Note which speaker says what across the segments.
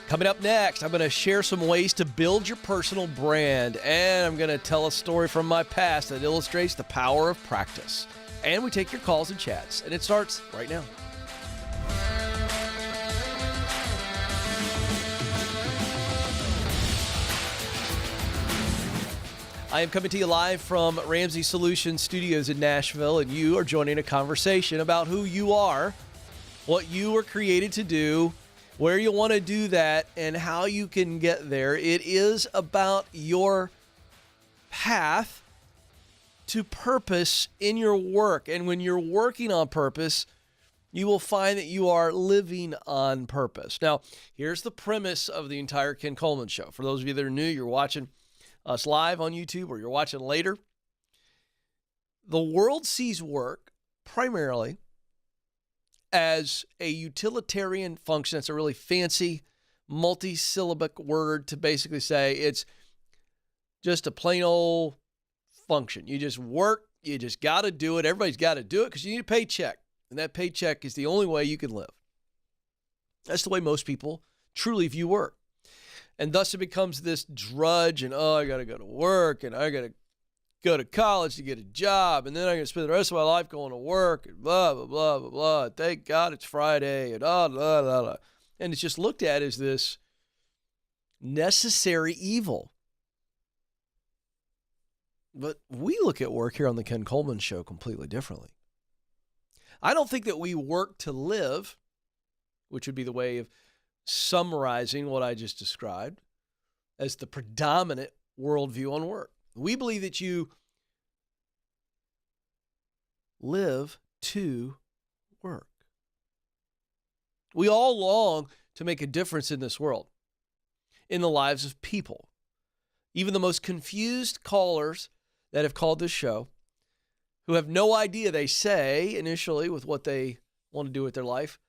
Speaker 1: Coming up next, I'm going to share some ways to build your personal brand, and I'm going to tell a story from my past that illustrates the power of practice. And we take your calls and chats, and it starts right now. I am coming to you live from Ramsey Solutions Studios in Nashville, and you are joining a conversation about who you are, what you were created to do, where you want to do that, and how you can get there. It is about your path to purpose in your work. And when you're working on purpose, you will find that you are living on purpose. Now, here's the premise of the entire Ken Coleman Show. For those of you that are new, you're watching us live on YouTube or you're watching later. The world sees work primarily as a utilitarian function. That's a really fancy, multi-syllabic word to basically say it's just a plain old function. You just work, you just got to do it. Everybody's got to do it because you need a paycheck. And that paycheck is the only way you can live. That's the way most people truly view work. And thus it becomes this drudge and, I got to go to work and I got to go to college to get a job, and then I'm going to spend the rest of my life going to work, and blah, blah, blah, blah, blah. Thank God it's Friday, and blah, blah, blah. And it's just looked at as this necessary evil. But we look at work here on the Ken Coleman Show completely differently. I don't think that we work to live, which would be the way of summarizing what I just described as the predominant worldview on work. We believe that you live to work. We all long to make a difference in this world, in the lives of people. Even the most confused callers that have called this show, who have no idea, they say initially with what they want to do with their life,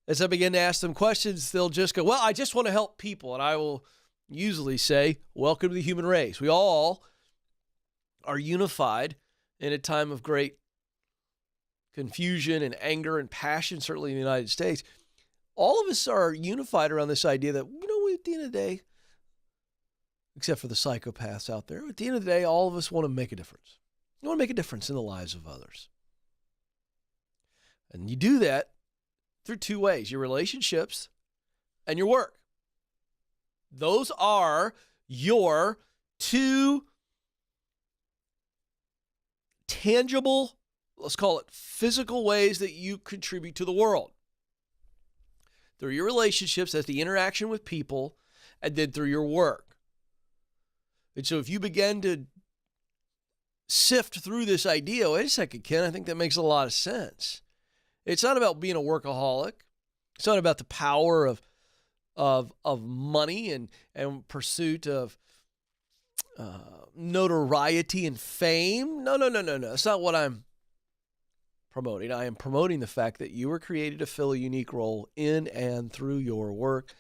Speaker 1: as I begin to ask them questions, they'll just go, well, I just want to help people. And I will usually say, welcome to the human race. We all are unified in a time of great confusion and anger and passion, certainly in the United States. All of us are unified around this idea that, at the end of the day, except for the psychopaths out there, at the end of the day, all of us want to make a difference. You want to make a difference in the lives of others. And you do that through two ways, your relationships and your work. Those are your two tangible, let's call it physical ways that you contribute to the world. Through your relationships, that's the interaction with people, and then through your work. And so if you begin to sift through this idea, wait a second, Ken, I think that makes a lot of sense. It's not about being a workaholic. It's not about the power of money and pursuit of notoriety and fame. No. That's not what I'm promoting. I am promoting the fact that you were created to fill a unique role in and through your work.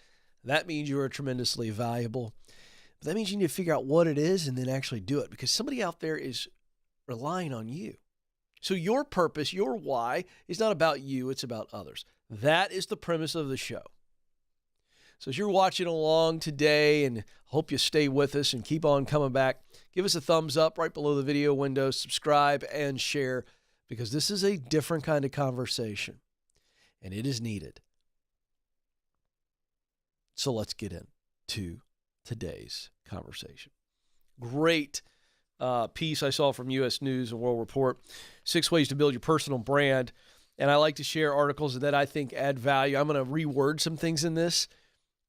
Speaker 1: That means you are tremendously valuable. But that means you need to figure out what it is and then actually do it, because somebody out there is relying on you. So your purpose, your why, is not about you, it's about others. That is the premise of the show. So as you're watching along today, and I hope you stay with us and keep on coming back, give us a thumbs up right below the video window, subscribe and share, because this is a different kind of conversation, and it is needed. So let's get into today's conversation. Great piece I saw from U.S. News and World Report, 6 ways to build your personal brand. And I like to share articles that I think add value. I'm going to reword some things in this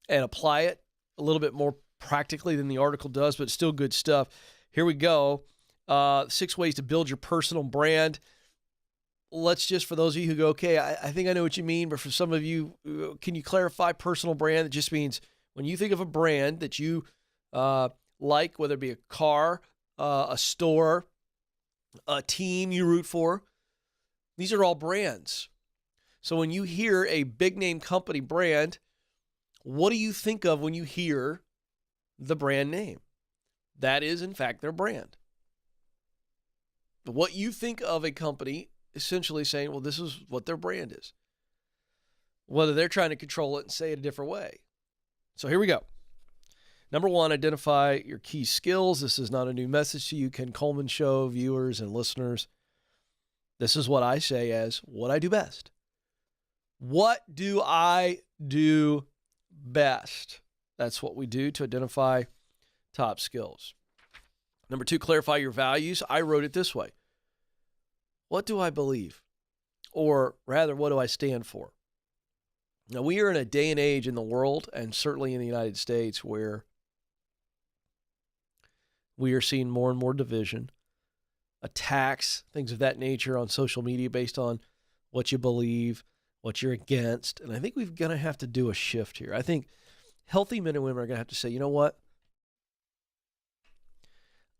Speaker 1: and apply it a little bit more practically than the article does, but still good stuff. Here we go. 6 ways to build your personal brand. Let's just, for those of you who go, okay, I think I know what you mean, but for some of you, can you clarify personal brand? It just means when you think of a brand that you like, whether it be a car, a store, a team you root for, these are all brands. So when you hear a big name company brand, what do you think of when you hear the brand name? That is, in fact, their brand. What you think of a company, essentially saying, well, this is what their brand is. Whether they're trying to control it and say it a different way. So here we go. Number one, identify your key skills. This is not a new message to you, Ken Coleman Show viewers and listeners. This is what I say as what I do best. What do I do best? That's what we do to identify top skills. Number two, clarify your values. I wrote it this way. What do I believe? Or rather, what do I stand for? Now, we are in a day and age in the world, and certainly in the United States, where we are seeing more and more division, attacks, things of that nature on social media based on what you believe, what you're against. And I think we're going to have to do a shift here. I think healthy men and women are going to have to say, you know what?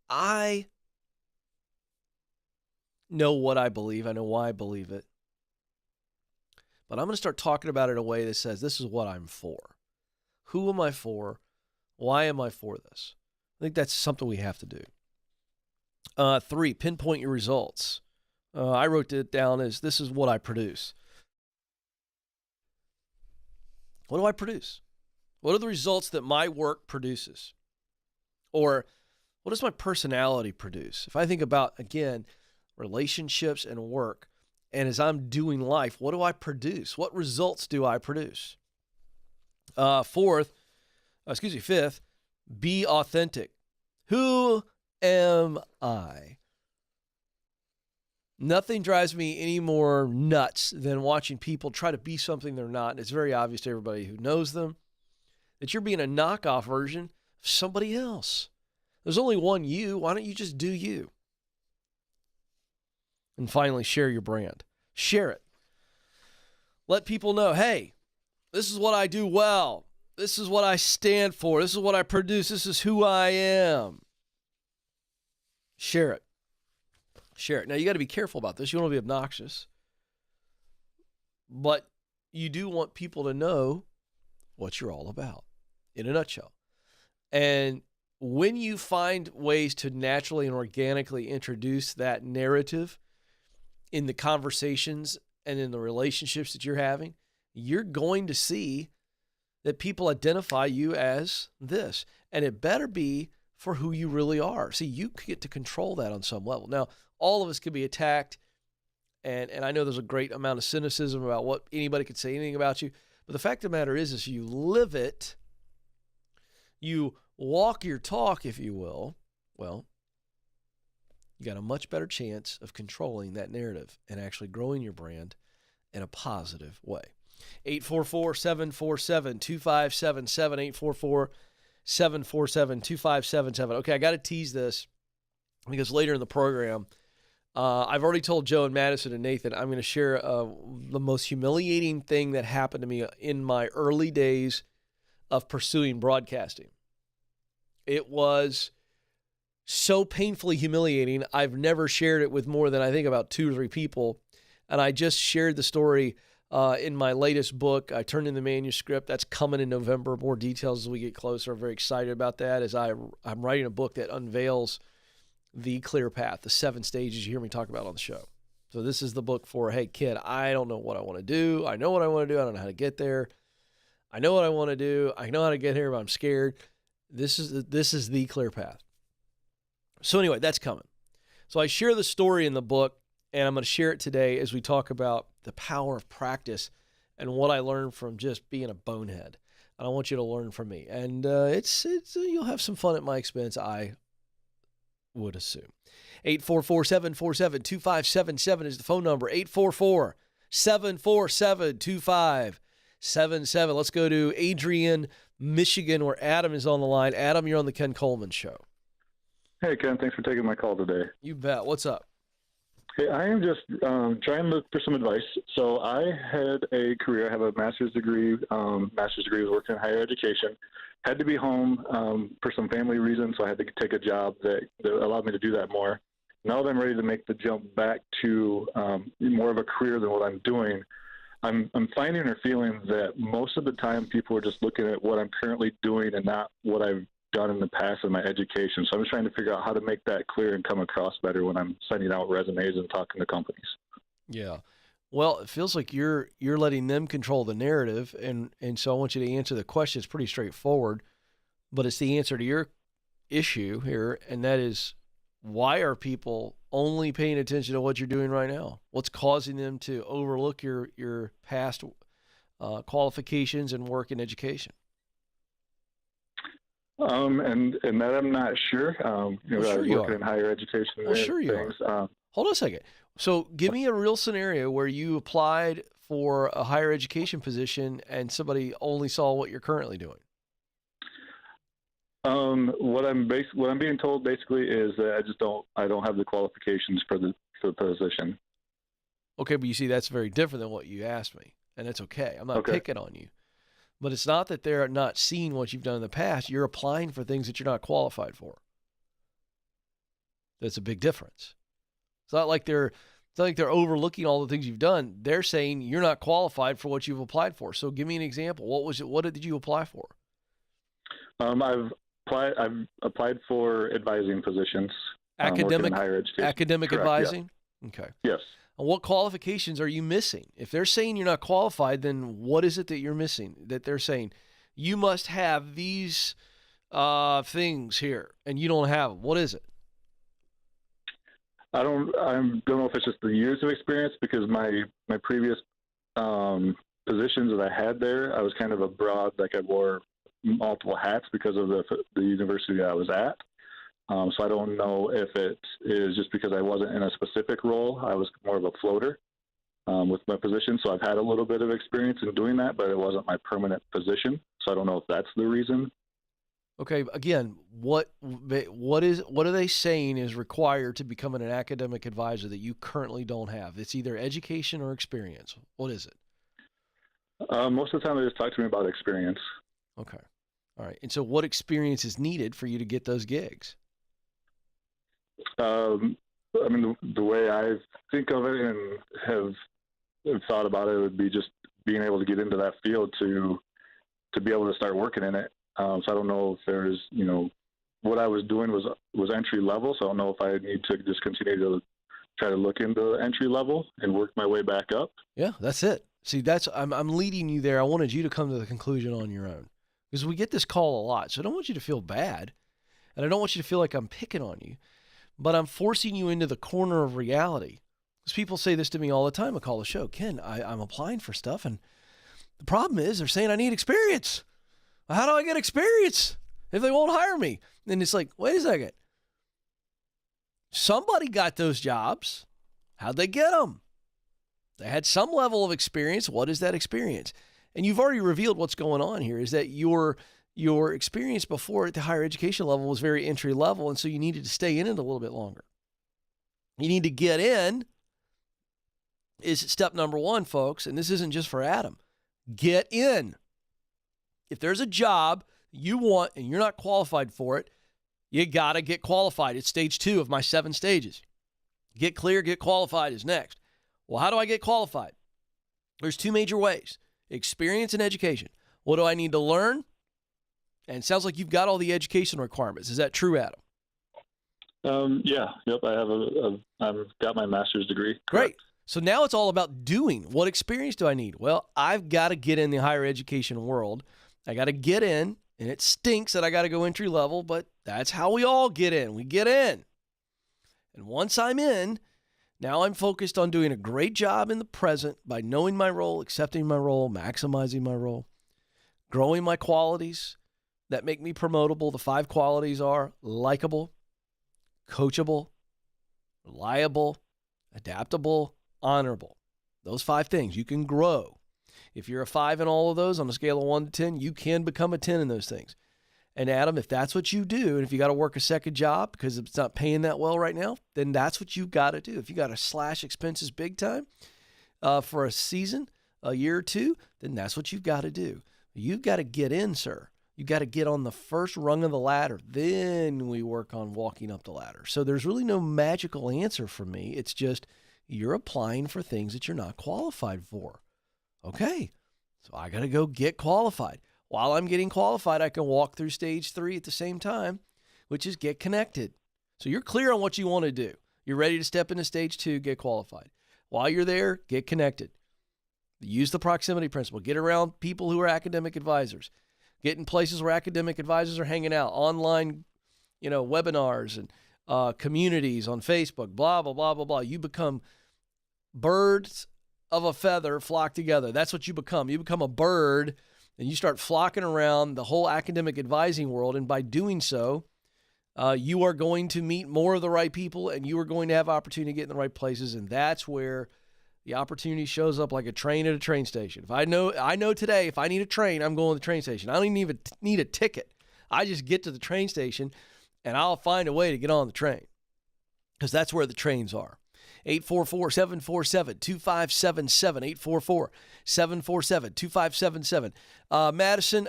Speaker 1: I know what I believe. I know why I believe it. But I'm going to start talking about it in a way that says, this is what I'm for. Who am I for? Why am I for this? I think that's something we have to do. 3, pinpoint your results. I wrote it down as this is what I produce. What do I produce? What are the results that my work produces? Or what does my personality produce? If I think about, again, relationships and work, and as I'm doing life, what do I produce? What results do I produce? Fifth, be authentic. Who am I? Nothing drives me any more nuts than watching people try to be something they're not. And it's very obvious to everybody who knows them that you're being a knockoff version of somebody else. There's only one you. Why don't you just do you? And finally, share your brand. Share it. Let people know, hey, this is what I do well. This is what I stand for. This is what I produce. This is who I am. Share it. Share it. Now, you got to be careful about this. You don't want to be obnoxious. But you do want people to know what you're all about, in a nutshell. And when you find ways to naturally and organically introduce that narrative in the conversations and in the relationships that you're having, you're going to see that people identify you as this. And it better be for who you really are. See, you get to control that on some level. Now, all of us can be attacked, and I know there's a great amount of cynicism about what anybody could say anything about you, but the fact of the matter is you live it, you walk your talk, if you will, well, you got a much better chance of controlling that narrative and actually growing your brand in a positive way. 844-747-2577, 844-747-2577. Okay, I got to tease this because later in the program, I've already told Joe and Madison and Nathan I'm going to share the most humiliating thing that happened to me in my early days of pursuing broadcasting. It was so painfully humiliating. I've never shared it with more than I think about 2 or 3 people. And I just shared the story in my latest book. I turned in the manuscript. That's coming in November. More details as we get closer. I'm very excited about that as I'm writing a book that unveils the clear path, the 7 stages you hear me talk about on the show. So this is the book for, hey, kid, I don't know what I want to do. I know what I want to do. I don't know how to get there. I know what I want to do. I know how to get here, but I'm scared. This is the clear path. So anyway, that's coming. So I share the story in the book, and I'm going to share it today as we talk about the power of practice and what I learned from just being a bonehead. And I want you to learn from me. And it's you'll have some fun at my expense, I would assume. 844-747-2577 is the phone number. 844-747-2577. Let's go to Adrian, Michigan, where Adam is on the line. Adam, you're on the Ken Coleman Show.
Speaker 2: Hey, Ken. Thanks for taking my call today.
Speaker 1: You bet. What's up?
Speaker 2: Hey, I am just trying to look for some advice. So I had a career. I have a master's degree. Master's degree was working in higher education. Had to be home for some family reasons, so I had to take a job that allowed me to do that more. Now that I'm ready to make the jump back to more of a career than what I'm doing, I'm finding or feeling that most of the time people are just looking at what I'm currently doing and not what I've done in the past in my education. So I'm just trying to figure out how to make that clear and come across better when I'm sending out resumes and talking to companies.
Speaker 1: Yeah. Well, it feels like you're letting them control the narrative, and so I want you to answer the question. It's pretty straightforward, but it's the answer to your issue here, and that is, why are people only paying attention to what you're doing right now? What's causing them to overlook your past qualifications and work in education?
Speaker 2: And that I'm not sure.
Speaker 1: Well,
Speaker 2: I
Speaker 1: sure
Speaker 2: was
Speaker 1: you
Speaker 2: working
Speaker 1: are.
Speaker 2: in higher education
Speaker 1: Well,
Speaker 2: and
Speaker 1: sure you
Speaker 2: things.
Speaker 1: Hold on a second. So give me a real scenario where you applied for a higher education position and somebody only saw what you're currently doing.
Speaker 2: What I'm being told basically is that I don't have the qualifications for the position.
Speaker 1: Okay, but you see, that's very different than what you asked me, and that's okay. I'm not
Speaker 2: Okay.
Speaker 1: picking on you. But it's not that they're not seeing what you've done in the past. You're applying for things that you're not qualified for. That's a big difference. It's not like they're overlooking all the things you've done. They're saying you're not qualified for what you've applied for. So give me an example. What was it? What did you apply for?
Speaker 2: I've applied for advising positions. Working in higher education.
Speaker 1: Academic
Speaker 2: Correct,
Speaker 1: advising? Yeah. Okay.
Speaker 2: Yes.
Speaker 1: And what qualifications are you missing? If they're saying you're not qualified, then what is it that you're missing? That they're saying you must have these things here, and you don't have them. What is it?
Speaker 2: I don't know if it's just the years of experience, because my previous positions that I had there, I was kind of a broad, like I wore multiple hats because of the university I was at. So I don't know if it is just because I wasn't in a specific role. I was more of a floater with my position. So I've had a little bit of experience in doing that, but it wasn't my permanent position. So I don't know if that's the reason.
Speaker 1: Okay, again, what are they saying is required to become an academic advisor that you currently don't have? It's either education or experience. What is it?
Speaker 2: Most of the time they just talk to me about experience.
Speaker 1: Okay. All right. And so what experience is needed for you to get those gigs?
Speaker 2: I mean, the way I think of it and have thought about it would be just being able to get into that field to be able to start working in it. So I don't know if there's, what I was doing was entry level. So I don't know if I need to just continue to try to look into entry level and work my way back up.
Speaker 1: Yeah, that's it. See, I'm leading you there. I wanted you to come to the conclusion on your own, because we get this call a lot. So I don't want you to feel bad, and I don't want you to feel like I'm picking on you, but I'm forcing you into the corner of reality. Because people say this to me all the time. I call the show, Ken, I'm applying for stuff, and the problem is they're saying I need experience. How do I get experience if they won't hire me? And it's like, wait a second. Somebody got those jobs. How'd they get them? They had some level of experience. What is that experience? And you've already revealed what's going on here, is that your experience before at the higher education level was very entry level, and so you needed to stay in it a little bit longer. You need to get in is step number one, folks, and this isn't just for Adam. Get in. If there's a job you want and you're not qualified for it, you got to get qualified. It's stage 2 of my 7 stages. Get clear, get qualified is next. Well, how do I get qualified? There's 2 major ways: experience and education. What do I need to learn? And it sounds like you've got all the education requirements. Is that true, Adam?
Speaker 2: Yeah. Yep. I've got my master's degree.
Speaker 1: Great. So now it's all about doing. What experience do I need? Well, I've got to get in the higher education world. I got to get in, and it stinks that I got to go entry level, but that's how we all get in. We get in. And once I'm in, now I'm focused on doing a great job in the present by knowing my role, accepting my role, maximizing my role, growing my qualities that make me promotable. The 5 qualities are likable, coachable, reliable, adaptable, honorable. Those 5 things. You can grow. If you're a 5 in all of those on a scale of 1 to 10, you can become a 10 in those things. And Adam, if that's what you do, and if you got to work a second job because it's not paying that well right now, then that's what you've got to do. If you got to slash expenses big time for a season, a year or 2, then that's what you've got to do. You've got to get in, sir. You've got to get on the first rung of the ladder. Then we work on walking up the ladder. So there's really no magical answer for me. It's just you're applying for things that you're not qualified for. Okay, so I got to go get qualified. While I'm getting qualified, I can walk through stage 3 at the same time, which is get connected. So you're clear on what you want to do. You're ready to step into stage 2, get qualified. While you're there, get connected. Use the proximity principle. Get around people who are academic advisors. Get in places where academic advisors are hanging out, online, webinars and communities on Facebook, blah, blah, blah, blah, blah. You become birds of a feather flock together. That's what you become. You become a bird, and you start flocking around the whole academic advising world. And by doing so, you are going to meet more of the right people, and you are going to have opportunity to get in the right places. And that's where the opportunity shows up like a train at a train station. If I know today, if I need a train, I'm going to the train station. I don't even need a ticket. I just get to the train station, and I'll find a way to get on the train, because that's where the trains are. 844-747-2577, 844-747-2577. Madison,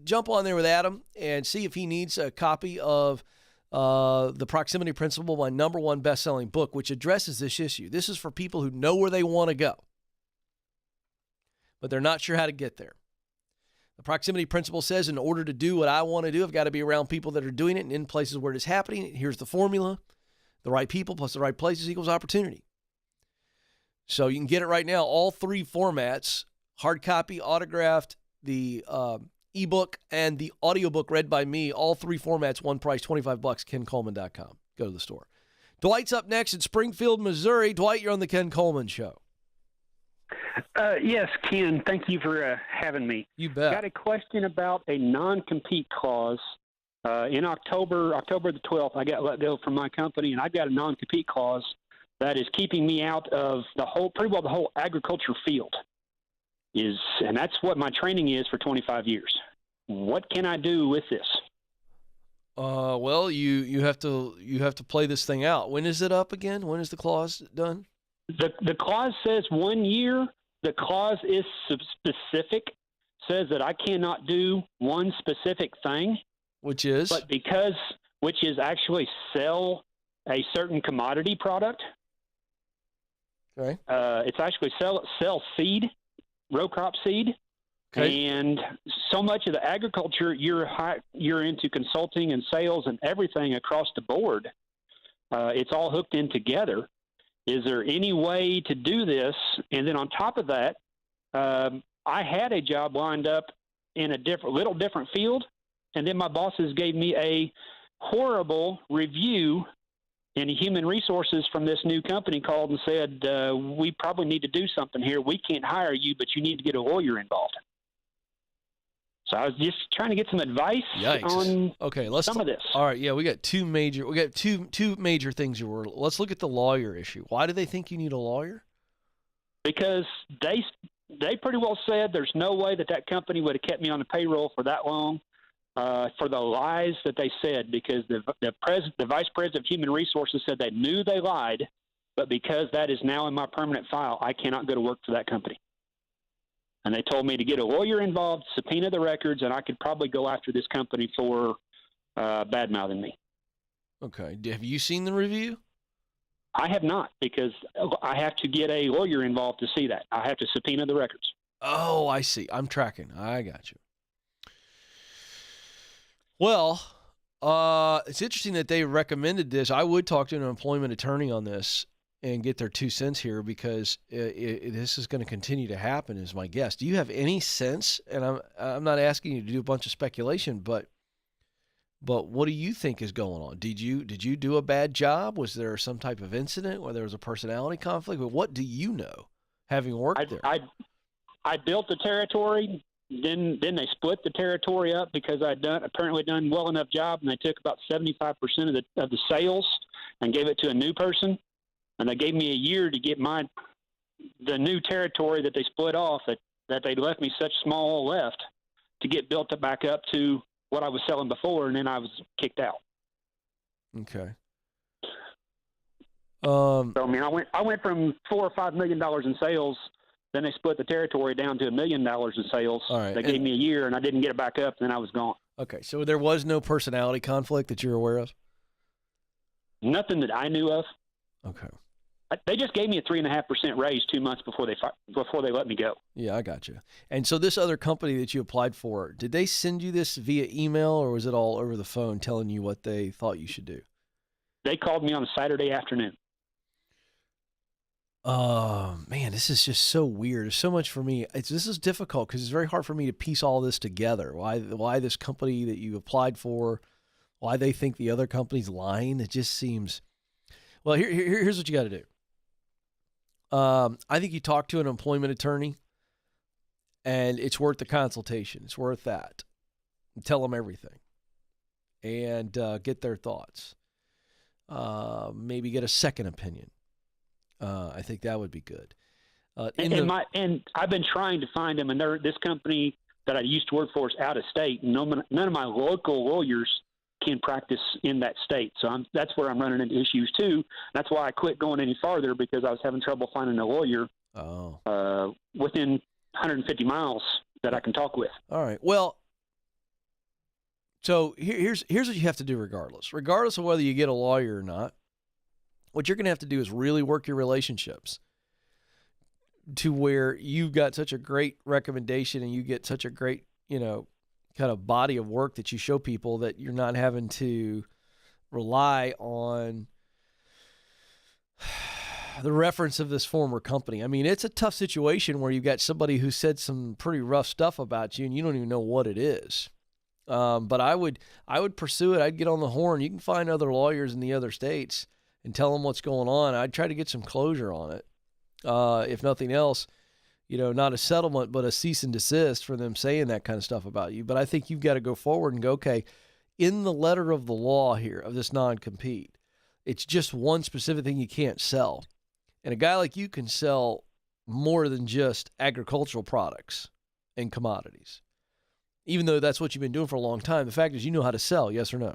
Speaker 1: jump on there with Adam and see if he needs a copy of The Proximity Principle, my #1 best-selling book, which addresses this issue. This is for people who know where they want to go, but they're not sure how to get there. The Proximity Principle says, in order to do what I want to do, I've got to be around people that are doing it and in places where it is happening. Here's the formula. The right people plus the right places equals opportunity. So you can get it right now, all 3 formats, hard copy, autographed, the ebook, and the audiobook read by me, all 3 formats, one price, $25, kencoleman.com. Go to the store. Dwight's up next in Springfield, Missouri. Dwight, you're on the Ken Coleman Show.
Speaker 3: Yes, Ken, thank you for having me.
Speaker 1: You bet.
Speaker 3: Got a question about a non-compete clause. In October the 12th, I got let go from my company, and I've got a non-compete clause that is keeping me out of the whole agriculture field. And that's what my training is for 25 years. What can I do with this?
Speaker 1: Well, you have to play this thing out. When is it up again? When is the clause done?
Speaker 3: The clause says 1 year. The clause is specific, says that I cannot do one specific thing.
Speaker 1: Which is
Speaker 3: actually sell a certain commodity product.
Speaker 1: Okay.
Speaker 3: It's actually sell seed, row crop seed. Okay. And so much of the agriculture, you're into consulting and sales and everything across the board. It's all hooked in together. Is there any way to do this? And then on top of that, I had a job lined up in a little different field. And then my bosses gave me a horrible review in human resources from this new company, called and said, we probably need to do something here. We can't hire you, but you need to get a lawyer involved. So I was just trying to get some advice on some of this.
Speaker 1: All right, yeah, we got two major things. Let's look at the lawyer issue. Why do they think you need a lawyer?
Speaker 3: Because they pretty well said there's no way that company would have kept me on the payroll for that long. For the lies that they said, because the vice president of human resources said they knew they lied, but because that is now in my permanent file, I cannot go to work for that company. And they told me to get a lawyer involved, subpoena the records, and I could probably go after this company for bad-mouthing me.
Speaker 1: Okay. Have you seen the review?
Speaker 3: I have not, because I have to get a lawyer involved to see that. I have to subpoena the records.
Speaker 1: Oh, I see. I'm tracking. I got you. Well, it's interesting that they recommended this. I would talk to an employment attorney on this and get their 2 cents here, because this is going to continue to happen, is my guess. Do you have any sense, and I'm not asking you to do a bunch of speculation, but what do you think is going on? Did you do a bad job? Was there some type of incident where there was a personality conflict? But what do you know, having worked there?
Speaker 3: I built the territory. Then they split the territory up because I'd apparently done well enough job, and they took about 75% of the sales and gave it to a new person. And they gave me a year to get the new territory that they split off, that they left me such small left, to get built back up to what I was selling before, and then I was kicked out.
Speaker 1: Okay.
Speaker 3: So I mean, I went from $4 or $5 million in sales. Then they split the territory down to $1 million in sales.
Speaker 1: All right.
Speaker 3: They gave me a year, and I didn't get it back up, and then I was gone.
Speaker 1: Okay, so there was no personality conflict that you're aware of?
Speaker 3: Nothing that I knew of.
Speaker 1: Okay.
Speaker 3: They just gave me a 3.5% raise 2 months before they let me go.
Speaker 1: Yeah, I got you. And so this other company that you applied for, did they send you this via email, or was it all over the phone telling you what they thought you should do?
Speaker 3: They called me on a Saturday afternoon.
Speaker 1: Oh man, this is just so weird. There's so much for me. This is difficult because it's very hard for me to piece all this together. Why this company that you applied for, why they think the other company's lying. It just seems. Well, here's what you got to do. I think you talk to an employment attorney, and it's worth the consultation. It's worth that. Tell them everything, and get their thoughts. Maybe get a second opinion. I think that would be good.
Speaker 3: And I've been trying to find them, and this company that I used to work for is out of state. None of my local lawyers can practice in that state, so that's where I'm running into issues too. That's why I quit going any farther, because I was having trouble finding a lawyer within 150 miles that I can talk with.
Speaker 1: All right. Well, so here's what you have to do regardless of whether you get a lawyer or not. What you're going to have to do is really work your relationships to where you've got such a great recommendation and you get such a great, kind of body of work that you show people that you're not having to rely on the reference of this former company. I mean, it's a tough situation where you've got somebody who said some pretty rough stuff about you and you don't even know what it is. But I would pursue it. I'd get on the horn. You can find other lawyers in the other states and tell them what's going on. I'd try to get some closure on it. If nothing else, not a settlement, but a cease and desist for them saying that kind of stuff about you. But I think you've got to go forward and go, okay, in the letter of the law here of this non-compete, it's just one specific thing you can't sell. And a guy like you can sell more than just agricultural products and commodities. Even though that's what you've been doing for a long time, the fact is you know how to sell, yes or no?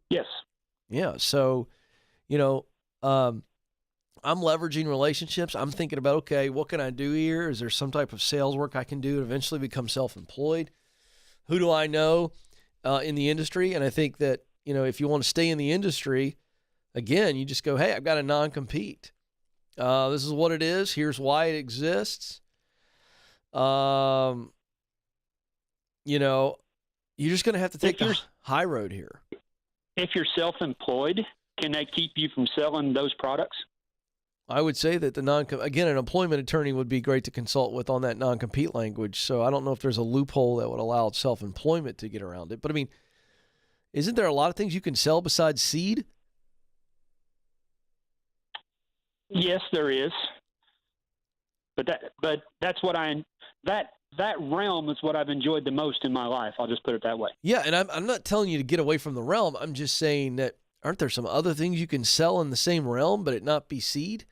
Speaker 3: Yes.
Speaker 1: Yeah, so I'm leveraging relationships. I'm thinking about, okay, what can I do here? Is there some type of sales work I can do to eventually become self-employed? Who do I know in the industry? And I think that, if you want to stay in the industry, again, you just go, hey, I've got a non-compete. This is what it is. Here's why it exists. You're just going to have to take the high road here.
Speaker 3: If you're self-employed, can they keep you from selling those products?
Speaker 1: I would say that an employment attorney would be great to consult with on that non-compete language. So I don't know if there's a loophole that would allow self-employment to get around it. But I mean, isn't there a lot of things you can sell besides seed?
Speaker 3: Yes, there is. But that's what that realm is what I've enjoyed the most in my life. I'll just put it that way.
Speaker 1: Yeah, and I'm not telling you to get away from the realm. I'm just saying that aren't there some other things you can sell in the same realm, but it not be seed?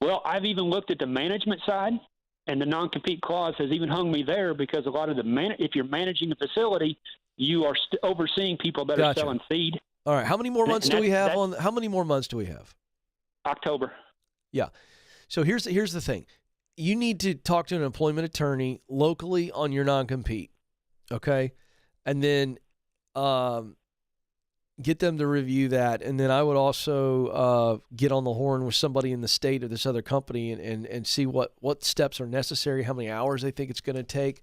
Speaker 3: Well, I've even looked at the management side, and the non-compete clause has even hung me there because a lot of if you're managing a facility, you are overseeing people that are selling feed.
Speaker 1: All right, how many more months do we have How many more months do we have?
Speaker 3: October.
Speaker 1: Yeah. So here's the thing. You need to talk to an employment attorney locally on your non-compete, okay? And then get them to review that. And then I would also get on the horn with somebody in the state of this other company and see what steps are necessary, how many hours they think it's going to take.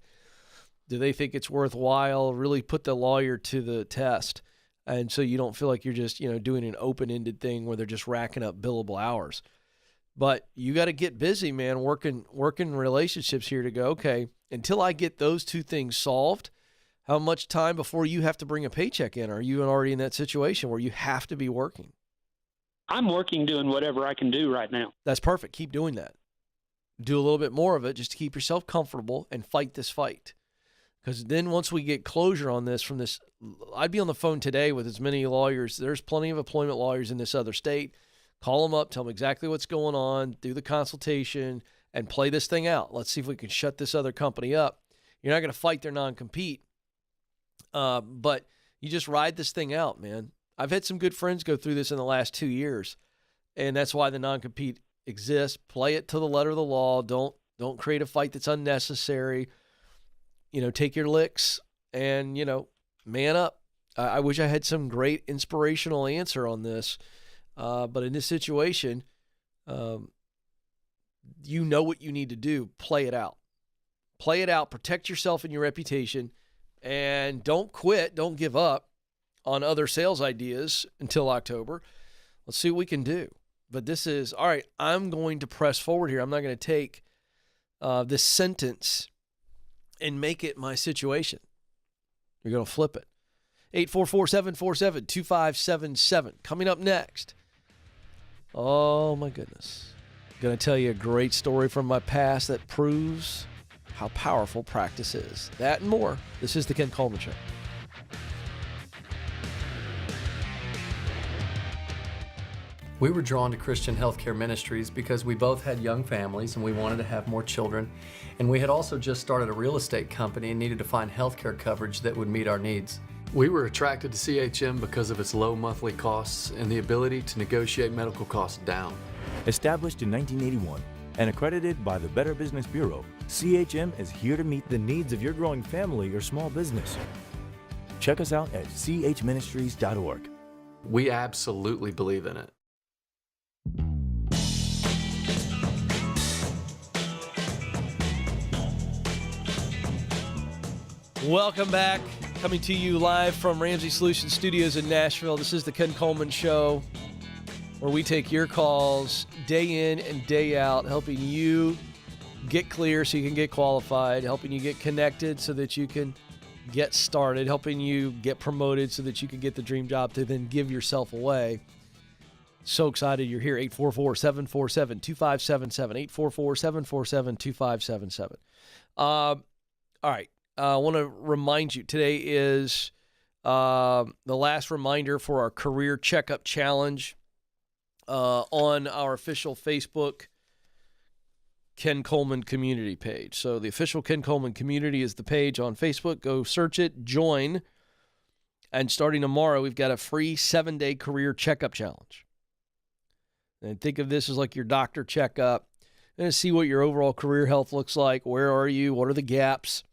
Speaker 1: Do they think it's worthwhile? Really put the lawyer to the test. And so you don't feel like you're just, doing an open-ended thing where they're just racking up billable hours. But you got to get busy, man, working relationships here to go, okay, until I get those two things solved, how much time before you have to bring a paycheck in? Are you already in that situation where you have to be working?
Speaker 3: I'm working doing whatever I can do right now.
Speaker 1: That's perfect. Keep doing that. Do a little bit more of it just to keep yourself comfortable and fight this fight. Because then once we get closure on this from this, I'd be on the phone today with as many lawyers. There's plenty of employment lawyers in this other state. Call them up, tell them exactly what's going on, do the consultation, and play this thing out. Let's see if we can shut this other company up. You're not going to fight their non-compete, but you just ride this thing out, man. I've had some good friends go through this in the last 2 years, and that's why the non-compete exists. Play it to the letter of the law. Don't create a fight that's unnecessary. Take your licks and, man up. I wish I had some great inspirational answer on this. But in this situation, you know what you need to do. Play it out. Play it out. Protect yourself and your reputation. And don't quit. Don't give up on other sales ideas until October. Let's see what we can do. But this is, all right, I'm going to press forward here. I'm not going to take this sentence and make it my situation. You're going to flip it. 844-747-2577. Coming up next. Oh, my goodness. Going to tell you a great story from my past that proves how powerful practice is. That and more. This is the Ken Coleman Show.
Speaker 4: We were drawn to Christian healthcare ministries because we both had young families and we wanted to have more children. And we had also just started a real estate company and needed to find healthcare coverage that would meet our needs. We were attracted to CHM because of its low monthly costs and the ability to negotiate medical costs down.
Speaker 5: Established in 1981 and accredited by the Better Business Bureau, CHM is here to meet the needs of your growing family or small business. Check us out at chministries.org.
Speaker 4: We absolutely believe in it.
Speaker 1: Welcome back. Coming to you live from Ramsey Solutions Studios in Nashville. This is the Ken Coleman Show, where we take your calls day in and day out, helping you get clear so you can get qualified, helping you get connected so that you can get started, helping you get promoted so that you can get the dream job to then give yourself away. So excited you're here. 844-747-2577. 844-747-2577. All right. I want to remind you, today is the last reminder for our Career Checkup Challenge on our official Facebook Ken Coleman community page. So the official Ken Coleman community is the page on Facebook. Go search it, join, and starting tomorrow, we've got a free 7-day Career Checkup Challenge. And think of this as like your doctor checkup, and see what your overall career health looks like. Where are you? What are the gaps?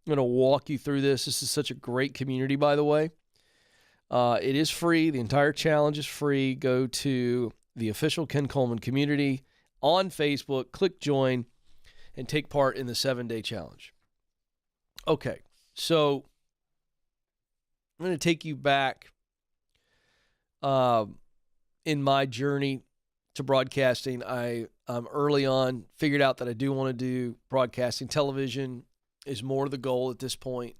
Speaker 1: I'm going to walk you through this. This is such a great community, by the way. It is free. The entire challenge is free. Go to the official Ken Coleman community on Facebook, click join, and take part in the 7-day challenge. Okay, so I'm going to take you back in my journey to broadcasting. I early on figured out that I do want to do broadcasting. Television is more the goal at this point.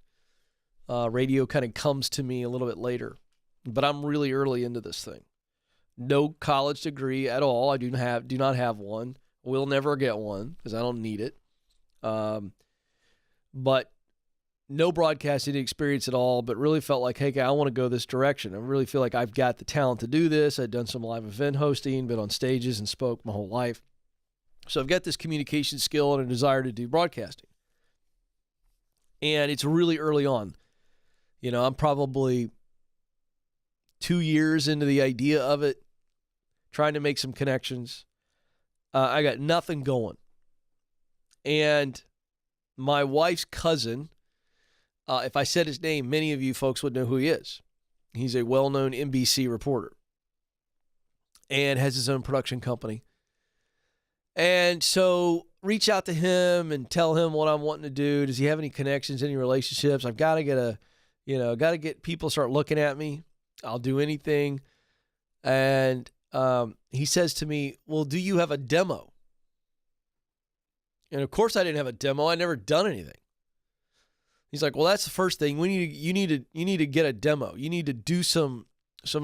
Speaker 1: Radio kind of comes to me a little bit later, but I'm really early into this thing. No college degree at all. I do not have one. Will never get one because I don't need it. But no broadcasting experience at all, but really felt like, hey, I want to go this direction. I really feel like I've got the talent to do this. I've done some live event hosting, been on stages and spoke my whole life. So I've got this communication skill and a desire to do broadcasting. And it's really early on. You know, I'm probably 2 years into the idea of it, trying to make some connections. I got nothing going. And my wife's cousin, if I said his name, many of you folks would know who he is. He's a well-known NBC reporter and has his own production company. And so reach out to him and tell him what I'm wanting to do. Does he have any connections, any relationships? I've got to get people start looking at me. I'll do anything. And he says to me, well, do you have a demo? And of course I didn't have a demo. I never done anything. He's like, well, that's the first thing. You need to get a demo. You need to do some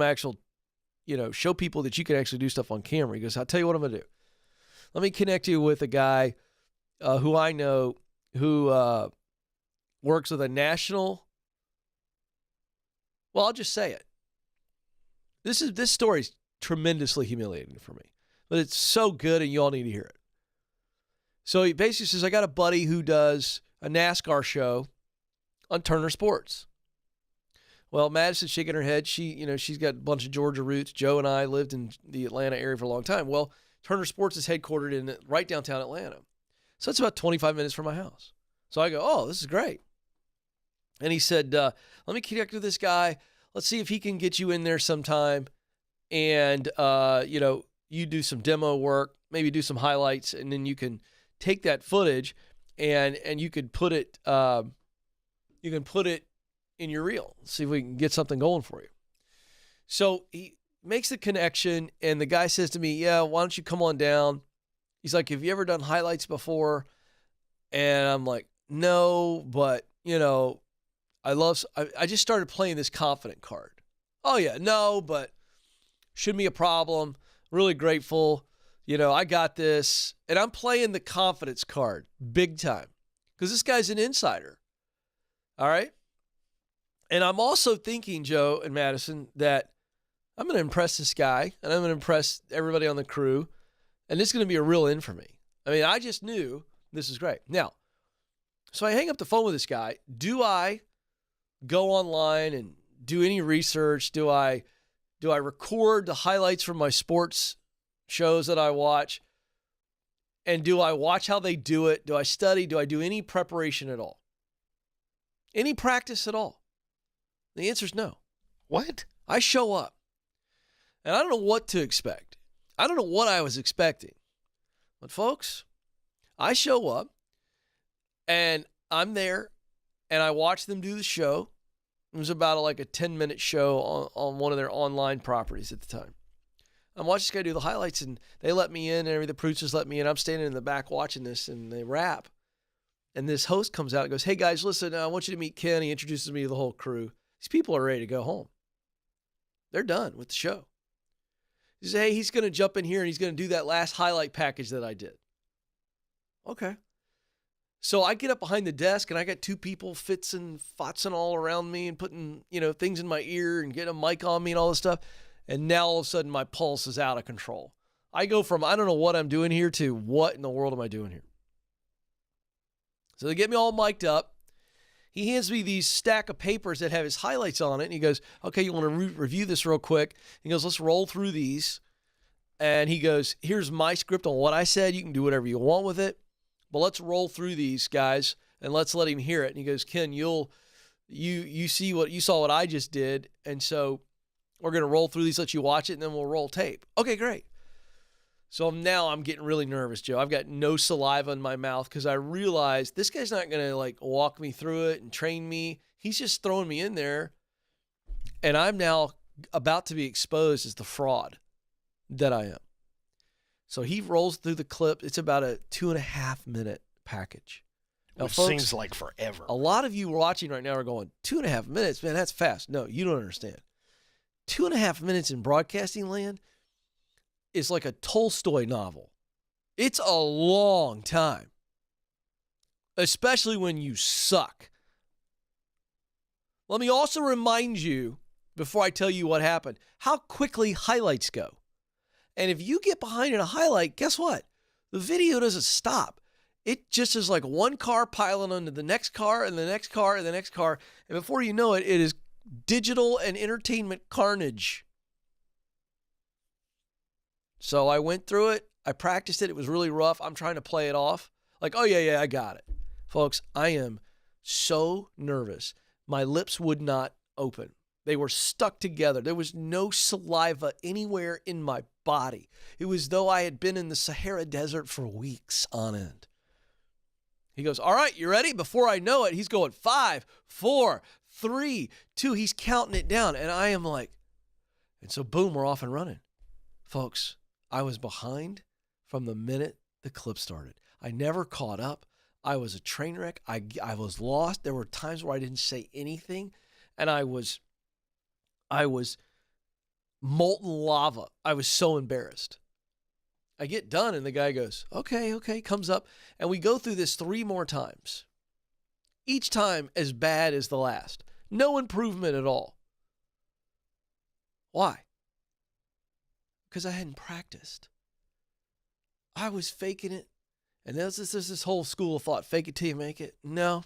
Speaker 1: actual, show people that you can actually do stuff on camera. He goes, I'll tell you what I'm going to do. Let me connect you with a guy who I know who works with a national. Well, I'll just say it. This story is tremendously humiliating for me, but it's so good and you all need to hear it. So he basically says, I got a buddy who does a NASCAR show on Turner Sports. Well, Madison's shaking her head. She's got a bunch of Georgia roots. Joe and I lived in the Atlanta area for a long time. Well, Turner Sports is headquartered in right downtown Atlanta. So it's about 25 minutes from my house. So I go, oh, this is great. And he said, let me connect with this guy. Let's see if he can get you in there sometime. And, you do some demo work, maybe do some highlights, and then you can take that footage and you could put it, in your reel. See if we can get something going for you. So makes the connection, and the guy says to me, yeah, why don't you come on down? He's like, have you ever done highlights before? And I'm like, no, but, I just started playing this confident card. Oh, yeah, no, but shouldn't be a problem. Really grateful. I got this. And I'm playing the confidence card big time because this guy's an insider. All right? And I'm also thinking, Joe and Madison, that I'm going to impress this guy and I'm going to impress everybody on the crew. And this is going to be a real in for me. I mean, I just knew this is great. Now, so I hang up the phone with this guy. Do I go online and do any research? Do I record the highlights from my sports shows that I watch? And do I watch how they do it? Do I study? Do I do any preparation at all? Any practice at all? The answer is no.
Speaker 6: What?
Speaker 1: I show up. And I don't know what to expect. I don't know what I was expecting. But folks, I show up and I'm there and I watch them do the show. It was about a 10-minute show on one of their online properties at the time. I'm watching this guy do the highlights, and they let me in, and the producers let me in. I'm standing in the back watching this, and they wrap. And this host comes out and goes, hey, guys, listen, I want you to meet Ken. He introduces me to the whole crew. These people are ready to go home. They're done with the show. He says, hey, he's going to jump in here, and he's going to do that last highlight package that I did. Okay. So I get up behind the desk, and I got two people fotzing all around me and putting, things in my ear and getting a mic on me and all this stuff. And now all of a sudden my pulse is out of control. I go from I don't know what I'm doing here to what in the world am I doing here? So they get me all mic'd up. He hands me these stack of papers that have his highlights on it. And he goes, okay, you want to review this real quick? He goes, let's roll through these. And he goes, here's my script on what I said. You can do whatever you want with it. But let's roll through these, guys, and let's let him hear it. And he goes, Ken, you saw what I just did. And so we're going to roll through these, let you watch it, and then we'll roll tape. Okay, great. So now I'm getting really nervous, Joe. I've got no saliva in my mouth because I realize this guy's not going to walk me through it and train me. He's just throwing me in there. And I'm now about to be exposed as the fraud that I am. So he rolls through the clip. It's about a 2.5-minute package. Now,
Speaker 6: Which
Speaker 1: folks,
Speaker 6: seems like forever.
Speaker 1: A lot of you watching right now are going, 2.5 minutes? Man, that's fast. No, you don't understand. 2.5 minutes in broadcasting land is like a Tolstoy novel. It's a long time, especially when you suck. Let me also remind you, before I tell you what happened, how quickly highlights go. And if you get behind in a highlight, guess what? The video doesn't stop. It just is like one car piling onto the next car and the next car and the next car. And before you know it, it is digital and entertainment carnage. So I went through it. I practiced it. It was really rough. I'm trying to play it off. Like, oh, yeah, I got it. Folks, I am so nervous. My lips would not open. They were stuck together. There was no saliva anywhere in my body. It was as though I had been in the Sahara Desert for weeks on end. He goes, all right, you ready? Before I know it, he's going 5, 4, 3, 2. He's counting it down. And I am like, and so boom, we're off and running. Folks, I was behind from the minute the clip started. I never caught up. I was a train wreck. I was lost. There were times where I didn't say anything. And I was molten lava. I was so embarrassed. I get done and the guy goes, okay, comes up. And we go through this 3 more times. Each time as bad as the last. No improvement at all. Why? Because I hadn't practiced. I was faking it. And there's this whole school of thought, fake it till you make it. No.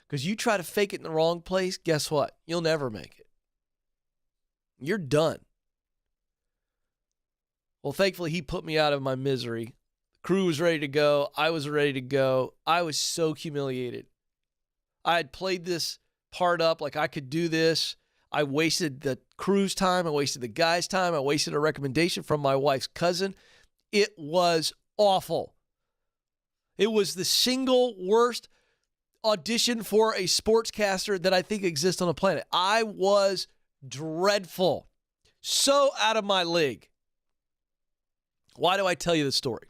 Speaker 1: Because you try to fake it in the wrong place, guess what? You'll never make it. You're done. Well, thankfully, he put me out of my misery. The crew was ready to go. I was ready to go. I was so humiliated. I had played this part up like I could do this. I wasted the crew's time. I wasted the guy's time. I wasted a recommendation from my wife's cousin. It was awful. It was the single worst audition for a sportscaster that I think exists on the planet. I was dreadful. So out of my league. Why do I tell you this story?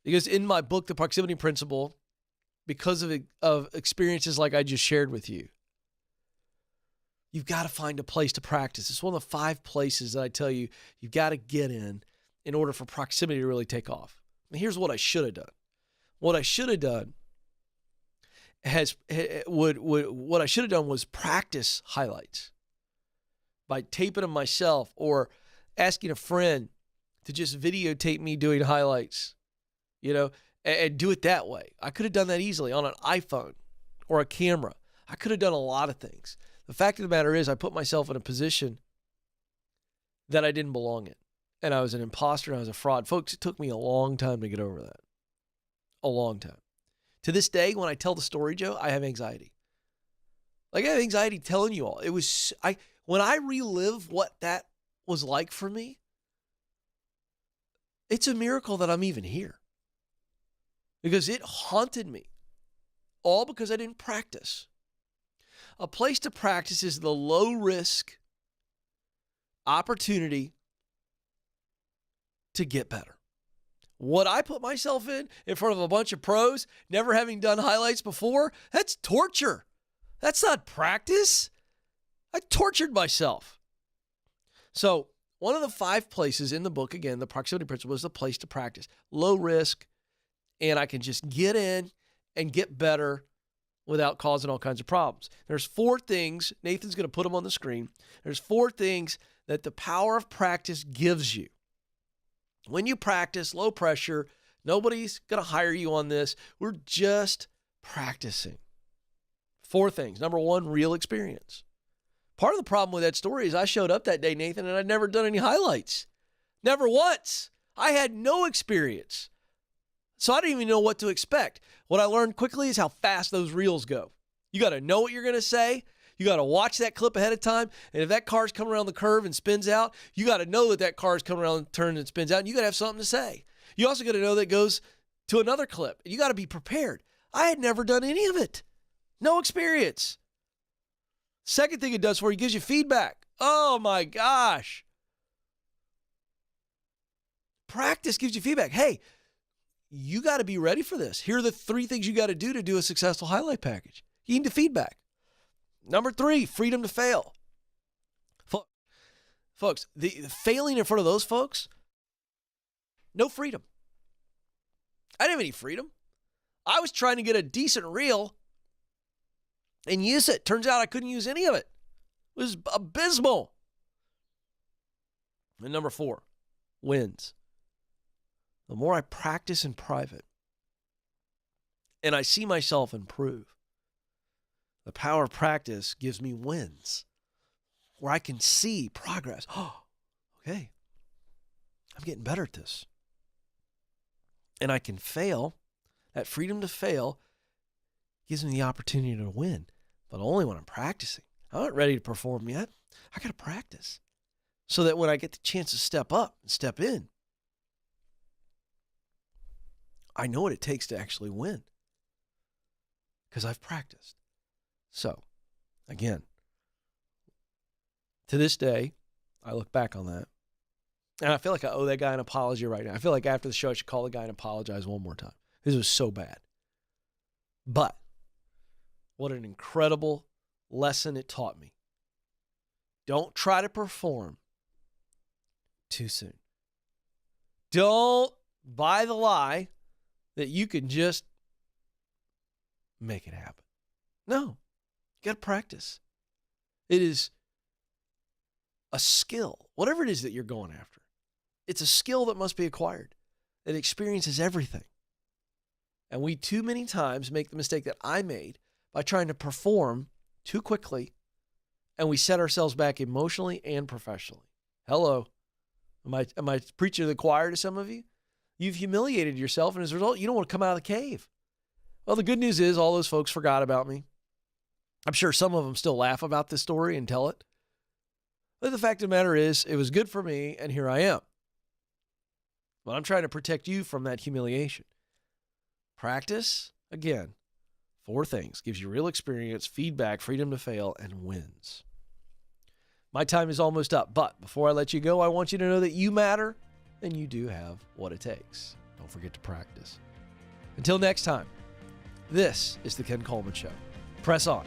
Speaker 1: Because in my book, The Proximity Principle, because of experiences like I just shared with you, you've got to find a place to practice. It's one of the 5 places that I tell you you've got to get in order for proximity to really take off. And here's what I should have done. What I should have done was practice highlights by taping them myself or asking a friend to just videotape me doing highlights, and do it that way. I could have done that easily on an iPhone or a camera. I could have done a lot of things. The fact of the matter is I put myself in a position that I didn't belong in. And I was an imposter and I was a fraud. Folks, it took me a long time to get over that. A long time. To this day, when I tell the story, Joe, I have anxiety. Like I have anxiety telling you all. When I relive what that was like for me, it's a miracle that I'm even here. Because it haunted me. All because I didn't practice. A place to practice is the low risk opportunity to get better. What I put myself in front of a bunch of pros, never having done highlights before, that's torture. That's not practice. I tortured myself. So one of the 5 places in the book, again, the proximity principle, is the place to practice. Low risk, and I can just get in and get better without causing all kinds of problems. There's 4 things. Nathan's going to put them on the screen. There's 4 things that the power of practice gives you. When you practice, low pressure, nobody's going to hire you on this. We're just practicing. 4 things. Number 1, real experience. Part of the problem with that story is I showed up that day, Nathan, and I'd never done any highlights. Never once. I had no experience. So I didn't even know what to expect. What I learned quickly is how fast those reels go. You got to know what you're going to say. You got to watch that clip ahead of time. And if that car's coming around the curve and spins out, you got to know that car's coming around the turn and spins out. And you got to have something to say. You also got to know that it goes to another clip. You got to be prepared. I had never done any of it. No experience. Second thing it does for you, it gives you feedback. Oh my gosh. Practice gives you feedback. Hey, you got to be ready for this. Here are the 3 things you got to do a successful highlight package. You need the feedback. Number 3, freedom to fail. Folks, the failing in front of those folks, no freedom. I didn't have any freedom. I was trying to get a decent reel and use it. Turns out I couldn't use any of it. It was abysmal. And number 4, wins. The more I practice in private and I see myself improve, the power of practice gives me wins where I can see progress. Oh, okay. I'm getting better at this. And I can fail. That freedom to fail gives me the opportunity to win, but only when I'm practicing. I'm not ready to perform yet. I got to practice so that when I get the chance to step up and step in, I know what it takes to actually win because I've practiced. So, again, to this day, I look back on that, and I feel like I owe that guy an apology right now. I feel like after the show, I should call the guy and apologize one more time. This was so bad. But what an incredible lesson it taught me. Don't try to perform too soon. Don't buy the lie that you can just make it happen. No, you got to practice. It is a skill, whatever it is that you're going after. It's a skill that must be acquired. That experience is everything. And we too many times make the mistake that I made by trying to perform too quickly, and we set ourselves back emotionally and professionally. Hello. Am I preaching to the choir to some of you? You've humiliated yourself, and as a result, you don't want to come out of the cave. Well, the good news is all those folks forgot about me. I'm sure some of them still laugh about this story and tell it. But the fact of the matter is, it was good for me, and here I am. But I'm trying to protect you from that humiliation. Practice, again, 4 things. Gives you real experience, feedback, freedom to fail, and wins. My time is almost up, but before I let you go, I want you to know that you matter and you do have what it takes. Don't forget to practice. Until next time, this is the Ken Coleman Show. Press on.